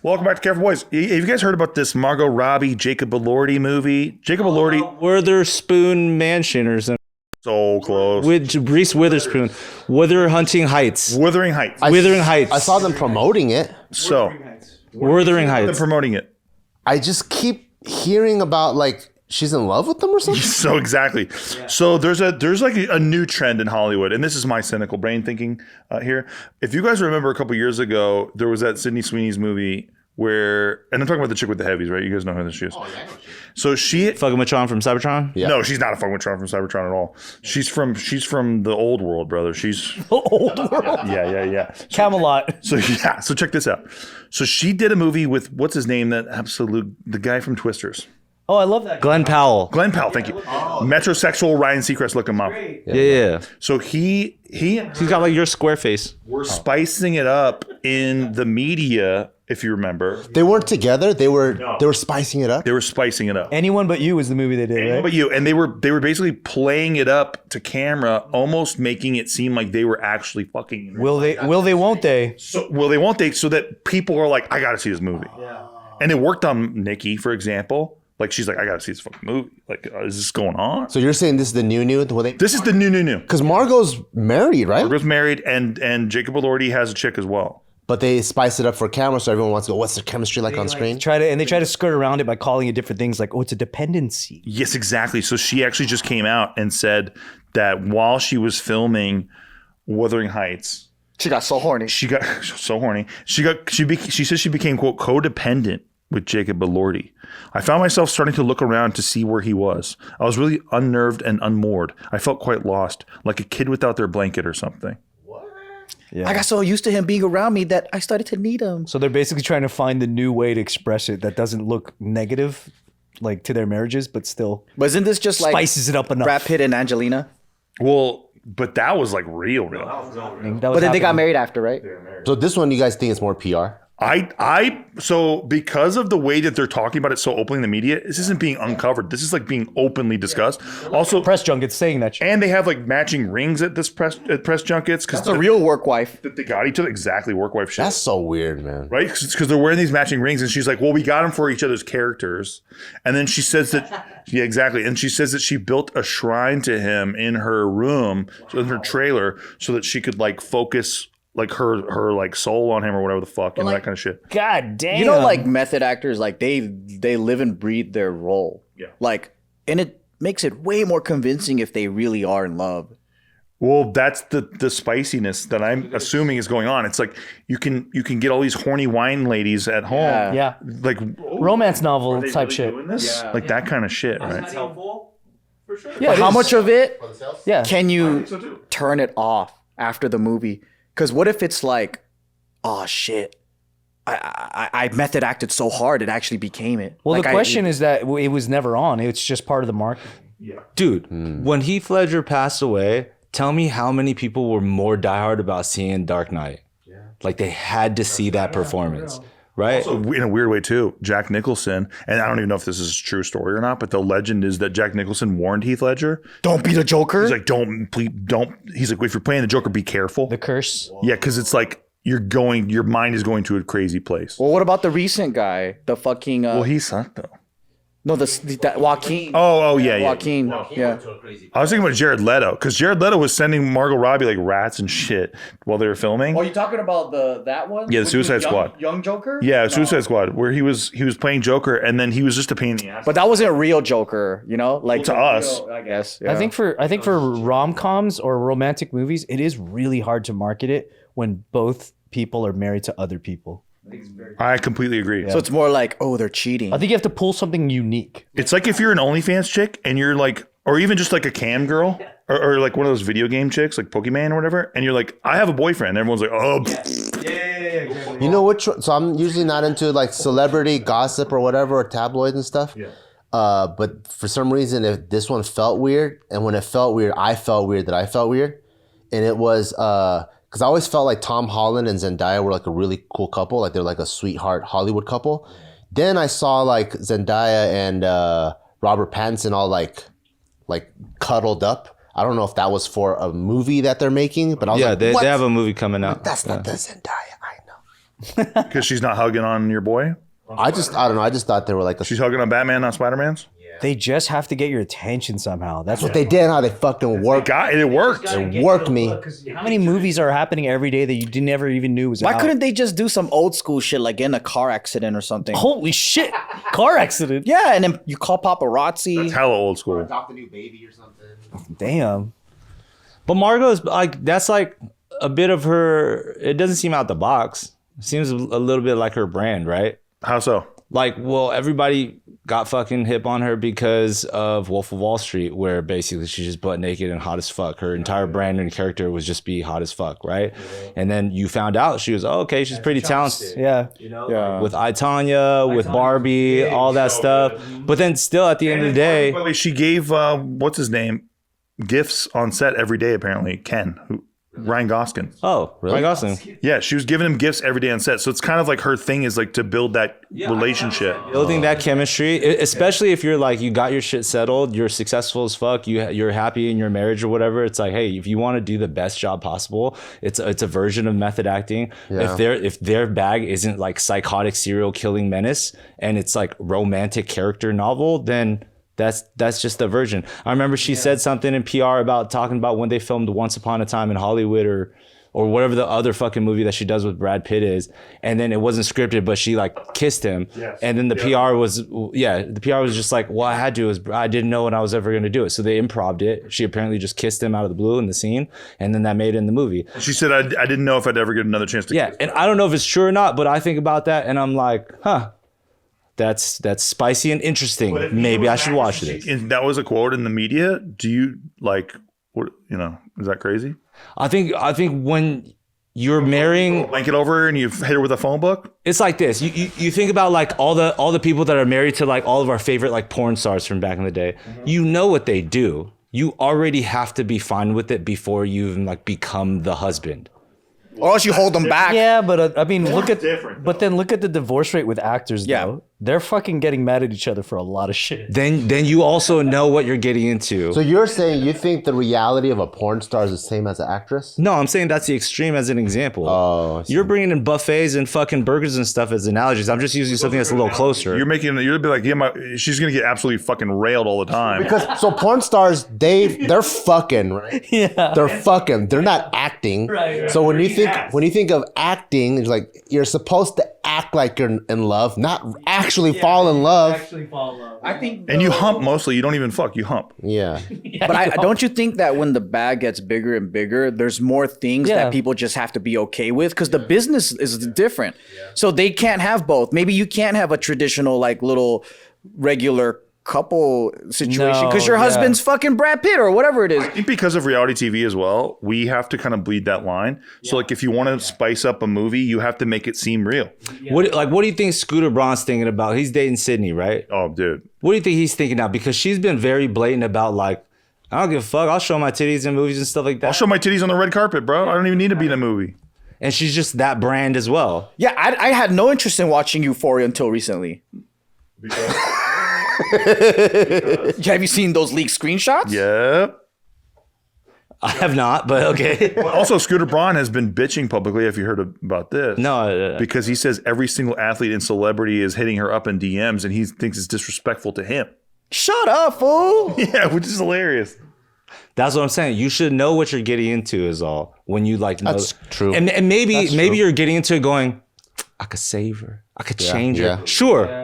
Welcome back to Careful Boys. Have you guys heard about this Margot Robbie, Jacob Elordi movie? Jacob Elordi. Witherspoon Mansion or something. So close. With Reese Witherspoon. Wuthering Heights. I saw them promoting it. Wuthering Heights. They're promoting it. I just keep hearing about like she's in love with them or something. So exactly. Yeah. So there's like a new trend in Hollywood, and this is my cynical brain thinking here. If you guys remember a couple years ago, there was that Sydney Sweeney's movie where, and I'm talking about the chick with the heavies, right? You guys know who she is. Oh, yeah. So she fucking with Tron from Cybertron? Yeah. No, she's not a fucking with Tron from Cybertron at all. She's from the old world, brother. She's the old world. Yeah. Camelot. So check this out. So she did a movie with what's his name? The guy from Twisters. Oh, I love that. Glenn Powell. Thank you. Metrosexual Ryan Seacrest looking mouth. Yeah. So he's got like your square face. We're spicing it up in the media, if you remember. They weren't together. They were spicing it up. They were spicing it up. Anyone But You was the movie they did, Anyone right? But You, and they were basically playing it up to camera, almost making it seem like they were actually fucking. Will they? Won't they? So that people are like, I got to see this movie. Yeah. And it worked on Nikki, for example. Like, she's like, I got to see this fucking movie. Like, is this going on? So you're saying this is the new? This is the new. Because Margot's married, right? Margot's married, and Jacob Elordi has a chick as well. But they spice it up for camera, so everyone wants to go, what's their chemistry like on screen? They try to skirt around it by calling it different things, like, oh, it's a dependency. Yes, exactly. So she actually just came out and said that while she was filming Wuthering Heights, she got so horny. She said she became, quote, codependent with Jacob Elordi. I found myself starting to look around to see where he was. I was really unnerved and unmoored. I felt quite lost, like a kid without their blanket or something. Yeah. I got so used to him being around me that I started to need him. So they're basically trying to find the new way to express it that doesn't look negative, like to their marriages, but still. But isn't this just spices it up enough? Brad Pitt and Angelina. Well, but that was like real. But then they got married after, right? So this one, you guys think it's more PR? So because of the way that they're talking about it so openly in the media, this isn't being uncovered. This is like being openly discussed. Also, press junkets saying that shit. And they have like matching rings at this press junkets. That's a real work wife. That they got each other. Exactly, work wife shit. That's so weird, man. Right? Because they're wearing these matching rings, and she's like, well, we got them for each other's characters. And then she says that, yeah, exactly. And she says that she built a shrine to him in her room, in her trailer, so that she could like focus like her like soul on him or whatever the fuck, and like, that kind of shit. God damn. You know, like method actors, like they live and breathe their role. Yeah. Like, and it makes it way more convincing if they really are in love. Well, that's the spiciness that I'm assuming is going on. It's like you can get all these horny wine ladies at home. Yeah. Like romance novel type shit. Like that kind of shit, right? That's helpful. For sure. Yeah. How much of it can you so turn it off after the movie? Because what if it's like, oh shit, I method acted so hard it actually became it. Well, like the question is that it was never on. It's just part of the market. Yeah, dude. When Heath Ledger passed away, tell me how many people were more diehard about seeing Dark Knight. Yeah, like they had to see that performance. Right. Also, in a weird way too, Jack Nicholson, and I don't even know if this is a true story or not, but the legend is that Jack Nicholson warned Heath Ledger, "Don't be the Joker." He's like, "Don't." He's like, "If you're playing the Joker, be careful." The curse. Yeah, because it's like your mind is going to a crazy place. Well, what about the recent guy, the fucking? Well, he sucked though. No, that Joaquin. Oh yeah. Joaquin. Yeah. I was thinking about Jared Leto because Jared Leto was sending Margot Robbie like rats and shit while they were filming. Oh, you talking about that one? Yeah, the Suicide Squad. Young Joker. Yeah, Suicide Squad, where he was playing Joker, and then he was just a pain in the ass. But that wasn't a real Joker, you know, like to us, I guess. Yeah. I think for rom-coms or romantic movies, it is really hard to market it when both people are married to other people. I completely agree. Yeah. So it's more like, oh, they're cheating. I think you have to pull something unique. It's like if you're an OnlyFans chick and you're like, or even just like a cam girl, or like one of those video game chicks, like Pokemon or whatever, and you're like, I have a boyfriend. And everyone's like, oh. Yeah. You know which? So I'm usually not into like celebrity gossip or whatever, or tabloids and stuff. Yeah. But for some reason, if this one felt weird, and when it felt weird, I felt weird that I felt weird, and it was because I always felt like Tom Holland and Zendaya were like a really cool couple, like they're like a sweetheart Hollywood couple. Then I saw like Zendaya and Robert Pattinson all like cuddled up. I don't know if that was for a movie that they're making, but I was like, they have a movie coming out. That's not the Zendaya I know. Because she's not hugging on your boy. I don't know. I just thought they were like She's hugging on Batman, not Spider-Man's. They just have to get your attention somehow. That's what they did. How they fucking worked. It worked. It worked me. How many movies are happening every day that you never even knew was Why out? couldn't they just do some old school shit like get in a car accident or something? Holy shit! Car accident. Yeah, and then you call paparazzi. It's hella old school. Adopt a new baby or something. Damn. But Margot's like that's like a bit of her. It doesn't seem out the box. It seems a little bit like her brand, right? How so? Like, well, everybody got fucking hip on her because of Wolf of Wall Street, where basically she's just butt naked and hot as fuck. Her entire brand and character was just be hot as fuck, right? And then you found out she was, okay, she's pretty talented. Yeah. With I, Tonya, with Barbie, all that stuff. But then still at the end of the day, By the way, she gave what's his name gifts on set every day. Apparently, Ryan Gosling. oh, Ryan Gosling. Yeah, she was giving him gifts every day on set. So it's kind of like her thing is like to build that relationship. Building that chemistry, especially if you're like, you got your shit settled, you're successful as fuck, you're happy in your marriage or whatever. It's like, hey, if you want to do the best job possible, it's a version of method acting. Yeah. If their bag isn't like psychotic serial killing menace and it's like romantic character novel, then that's just the version. I remember she said something in PR about talking about when they filmed Once Upon a Time in Hollywood or whatever the other fucking movie that she does with Brad Pitt is, and then it wasn't scripted, but she like kissed him, and then the PR was just like, well, I had to, I didn't know when I was ever going to do it, so they improv'd it. She apparently just kissed him out of the blue in the scene, and then that made it in the movie. She said, I didn't know if I'd ever get another chance to kiss. And I don't know if it's true or not, but I think about that and I'm like, that's spicy and interesting. Maybe I should watch this. And that was a quote in the media. Do you like, what, is that crazy? I think when you're marrying, Blanket over her and you hit her with a phone book? it's like this. You think about like all the people that are married to like all of our favorite like porn stars from back in the day. You know what they do. You already have to be fine with it before you even like become the husband. Or else you hold them back. Yeah, but I mean, look at different, but then look at the divorce rate with actors. Yeah. Though they're fucking getting mad at each other for a lot of shit. Then you also know what you're getting into. So you're saying you think the reality of a porn star is the same as an actress? No, I'm saying that's the extreme as an example. Oh, I see. You're bringing in buffets and fucking burgers and stuff as analogies. I'm just using something that's a little closer. You'll be like, she's going to get absolutely fucking railed all the time. Because so porn stars, they're fucking, right? Yeah. They're fucking. They're not acting. Right. So when you think of acting, it's like you're supposed to act like you're in love, not actually fall in love. I think, And you hump mostly. You don't even fuck. You hump. Yeah. but don't you think that when the bag gets bigger and bigger, there's more things Yeah. that people just have to be okay with because the business is different. So they can't have both. Maybe you can't have a traditional like little regular couple situation because your No, husband's fucking Brad Pitt or whatever it is. I think because of reality TV as well, we have to kind of bleed that line. So like if you want to spice up a movie, you have to make it seem real. What do you think Scooter Braun's thinking about? He's dating Sydney, right? Oh, dude. What do you think he's thinking now? Because she's been very blatant about like, I don't give a fuck. I'll show my titties in movies and stuff like that. I'll show my titties on the red carpet, bro. I don't even need to be in a movie. And she's just that brand as well. Yeah, I had no interest in watching Euphoria until recently. Have you seen those leaked screenshots? Yep. I have not, but okay. Also, Scooter Braun has been bitching publicly. If you heard about this, No, because he says every single athlete and celebrity is hitting her up in DMs, and he thinks it's disrespectful to him. Shut up, fool. Yeah, which is hilarious. that's what I'm saying. You should know what you're getting into is all. When you like know. That's true. And maybe true. you're getting into it going, I could save her. I could change her. yeah.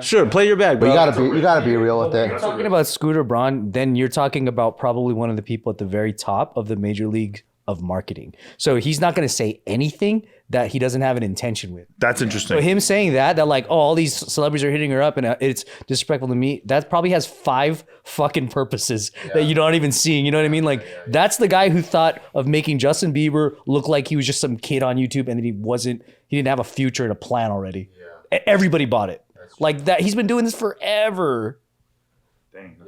Sure. Play your bag, But bro. you gotta be real with it. Talking about Scooter Braun, then you're talking about probably one of the people at the very top of the major league of marketing. So he's not going to say anything that he doesn't have an intention with. That's interesting. So him saying that like, oh, all these celebrities are hitting her up and it's disrespectful to me, that probably has 5 fucking purposes that you're not even seeing. You know what I mean? Like that's the guy who thought of making Justin Bieber look like he was just some kid on YouTube and that he didn't have a future and a plan already. Everybody bought it. Like that. He's been doing this forever.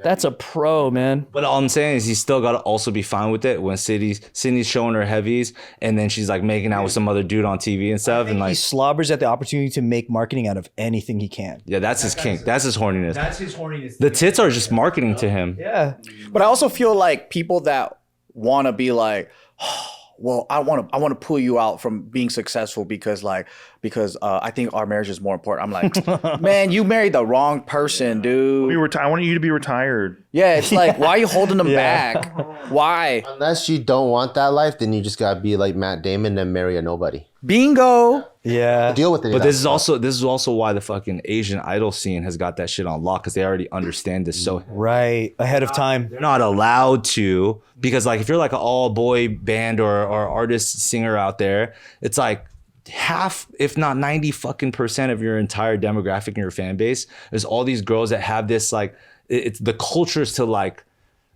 That's a pro, man. But all I'm saying is he's still got to also be fine with it when Sydney's showing her heavies and then she's like making out with some other dude on TV and stuff. And He like, slobbers at the opportunity to make marketing out of anything he can. yeah, that's his kink. That's his horniness. That's his horniness. The tits are just marketing to him. Yeah. But I also feel like people that want to be like, oh, well, I want to pull you out from being successful because I think our marriage is more important. I'm like, man, you married the wrong person, dude. I want you to be retired. Yeah, it's like, why are you holding them back? Why? Unless you don't want that life, then you just gotta be like Matt Damon and marry a nobody. Bingo. Yeah. Deal with it. But this is also why the fucking Asian idol scene has got that shit on lock, because they already understand this. So Right. Ahead of time. they're not allowed to, because like if you're like an all boy band or artist singer out there, it's like half, if not 90 fucking percent of your entire demographic and your fan base is all these girls that have this like, it's the cultures to like,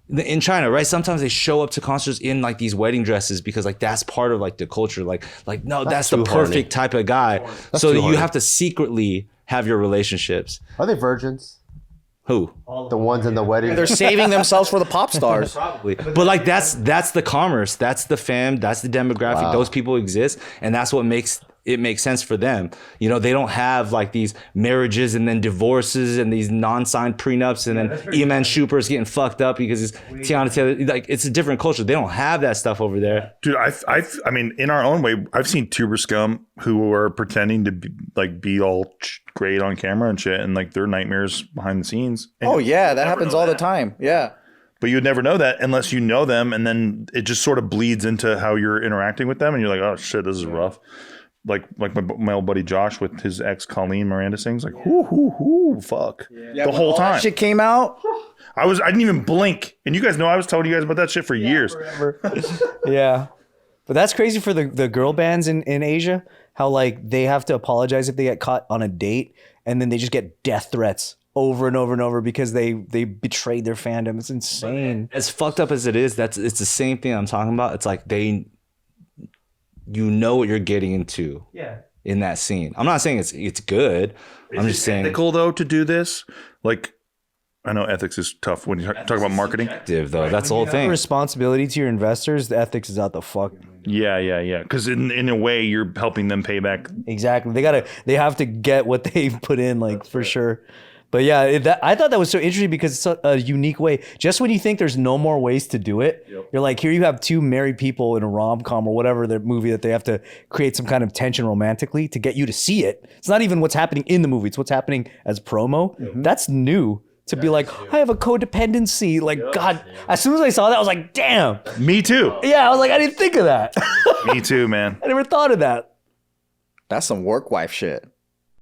in China, right? Sometimes they show up to concerts in like these wedding dresses because like that's part of like the culture. Like no, that's the too perfect horny. type of guy. So too you horny. have to secretly have your relationships. Are they virgins? Who? The ones in the wedding. They're saving themselves for the pop stars. Probably. But like that's the commerce. That's the fam. That's the demographic. Wow. Those people exist, and that's what makes it make sense for them. You know, they don't have like these marriages and then divorces and these non-signed prenups and then Eman Schuper's getting fucked up because it's Tiana Taylor. Like it's a different culture. They don't have that stuff over there. Dude, I mean, in our own way, I've seen tuber scum who are pretending to be all great on camera and shit, and like their nightmares behind the scenes. And Oh yeah, that happens all the time. Yeah. But you would never know that unless you know them, and then it just sort of bleeds into how you're interacting with them, and you're like, oh shit, this is rough. Like my old buddy Josh with his ex Colleen Miranda sings like, whoo, fuck, the whole All time. that shit came out. I didn't even blink, and you guys know I was telling you guys about that shit for years. Yeah. But that's crazy for the girl bands in Asia, how like they have to apologize if they get caught on a date, and then they just get death threats over and over and over because they betrayed their fandom. It's insane. As fucked up as it is, it's the same thing I'm talking about. It's like you know what you're getting into in that scene. I'm not saying it's good. I'm just saying Ethical though to do this, like I know ethics is tough when you talk about marketing. though. That's the whole thing. Responsibility to your investors, the ethics is out the fuck. Yeah. Because in a way, you're helping them pay back. Exactly. They have to get what they put in, like for sure. But yeah, I thought that was so interesting because it's a unique way. Just when you think there's no more ways to do it, you're like, here you have two married people in a rom-com or whatever the movie that they have to create some kind of tension romantically to get you to see it. It's not even what's happening in the movie. It's what's happening as promo. That's new. To be like, I have a codependency. Like, God, as soon as I saw that, I was like, damn. Me too. Yeah, I was like, I didn't think of that. Me too, man. I never thought of that. That's some work wife shit.